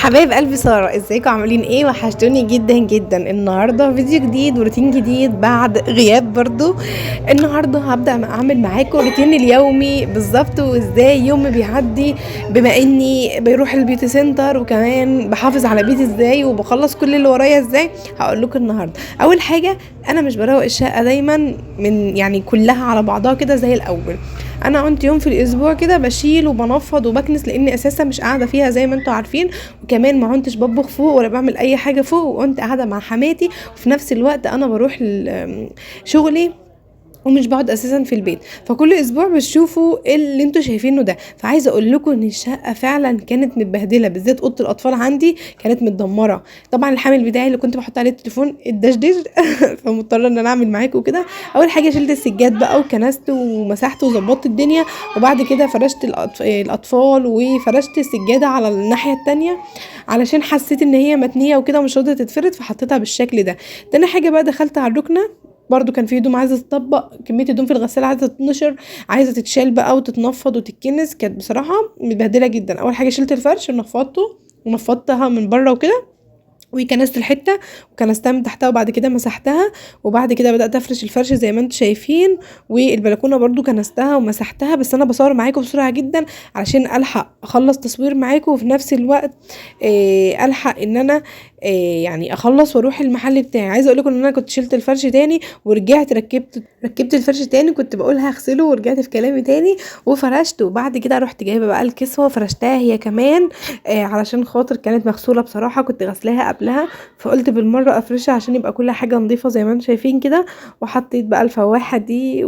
حبايب قلبي ساره، ازيكم؟ عاملين ايه؟ وحشتوني جدا جدا. النهارده فيديو جديد وروتين جديد بعد غياب برضو. النهارده هبدا اعمل معاكم روتين اليومي بالظبط، وازاي يومي بيعدي بما اني بروح البيوتي سنتر، وكمان بحافظ على بيتي ازاي، وبخلص كل اللي ورايا ازاي. هقول لكم النهارده. اول حاجه، انا مش بروق الشقه دايما من يعني كلها على بعضها كده زي الاول. انا كنت يوم في الاسبوع كده بشيل وبنفض وبكنس، لاني اساسا مش قاعده فيها زي ما انتوا عارفين. وكمان ما كنتش بطبخ فوق ولا بعمل اي حاجه فوق، وكنت قاعده مع حماتي، وفي نفس الوقت انا بروح شغلي ومش بقعد اساسا في البيت. فكل اسبوع بتشوفوا اللي انتوا شايفينه ده. فعايزه اقول لكم ان الشقه فعلا كانت متبهدله، بالذات اوضه الاطفال عندي كانت متدمره. طبعا الحامل بتاعي اللي كنت بحط عليه التليفون الدشدش فمضطره ان انا اعمل معاكم كده. اول حاجه شلت السجاد بقى وكنست ومسحت وظبطت الدنيا، وبعد كده فرشت الاطفال وفرشت السجاده على الناحيه التانية، علشان حسيت ان هي متنيه وكده ومش راضيه تتفرد، فحطيتها بالشكل ده. تاني حاجه بقى، دخلت على الركنه، برضو كان في هدوم عايزه تطبق، كميه هدوم في الغساله عايزه تتنشر، عايزه تتشال بقى وتتنفض وتتكنس. كانت بصراحه متبهدله جدا. اول حاجه شلت الفرش ونفضتها من بره وكده، وكنست الحته وكنستها من تحتها، وبعد كده مسحتها، وبعد كده بدات افرش الفرش زي ما انتم شايفين. والبلكونه برضو كنستها ومسحتها. بس انا بصور معاكم بسرعه جدا علشان الحق اخلص تصوير معاكم، وفي نفس الوقت الحق ان انا يعني اخلص واروح المحل بتاعي. عايزه اقول لكم ان انا كنت شلت الفرش تاني ورجعت ركبت الفرش تاني، كنت بقول هغسله ورجعت في كلامي تاني وفرشت. وبعد كده رحت جايبه بقى الكسوه وفرشتها هي كمان، علشان خاطر كانت مغسوله بصراحه، كنت غسلاها قبلها، فقلت بالمره افرشها عشان يبقى كل حاجه نظيفه زي ما انتم شايفين كده. وحطيت بقى الفواحه دي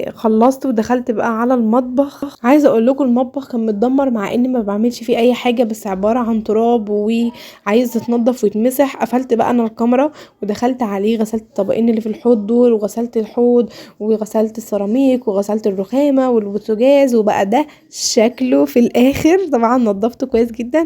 وخلصت ودخلت بقى على المطبخ. عايزه اقول لكم المطبخ كان متدمر، مع اني ما بعملش فيه اي حاجه، بس عباره عن تراب وعايز تتنضف ويتمسح. قفلت بقى انا الكاميرا ودخلت عليه، غسلت الطبقين اللي في الحوض دول، وغسلت الحوض وغسلت السيراميك وغسلت الرخامه والبوتاجاز، وبقى ده شكله في الاخر. طبعا نضفته كويس جدا.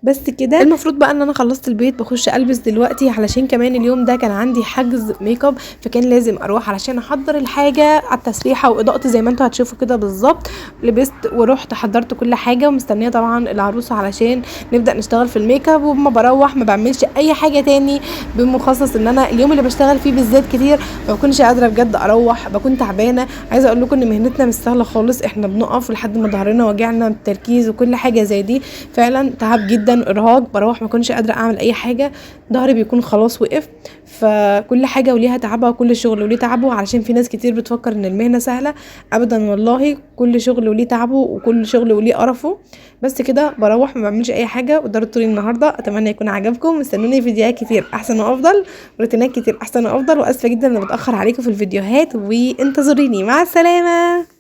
بس كده المفروض بقى ان انا خلصت البيت، بخش البس دلوقتي علشان كمان اليوم ده كان عندي حجز ميك اب، فكان لازم اروح علشان احضر الحاجه على التسريحه واضاءتي زي ما انتوا هتشوفوا كده بالظبط. لبست ورحت حضرت كل حاجه، ومستنيه طبعا العروسه علشان نبدا نشتغل في الميك اب. وما بروح ما بعملش اي حاجه تاني، بمخصص ان انا اليوم اللي بشتغل فيه بالذات كتير ما بكونش قادره بجد اروح، بكون تعبانه. عايزه اقول لكم ان مهنتنا مش سهله خالص، احنا بنقف لحد ما ظهرنا وجعنا بالتركيز وكل حاجه زي دي. فعلا تعب جدا، ارهاق، بروح ما كنتش قادره اعمل اي حاجه، ظهري بيكون خلاص وقف. فكل حاجه وليها تعبها، وكل شغل وليه تعبه، علشان في ناس كتير بتفكر ان المهنه سهله. ابدا والله، كل شغل وليه تعبه وكل شغل وليه قرفه. بس كده بروح ما بعملش اي حاجه. وده طول النهارده، اتمنى يكون عجبكم. استنوني فيديوهات كتير احسن وافضل، روتينات كتير احسن وافضل. واسفه جدا ان بتاخر عليكم في الفيديوهات، وانتظريني. مع السلامه.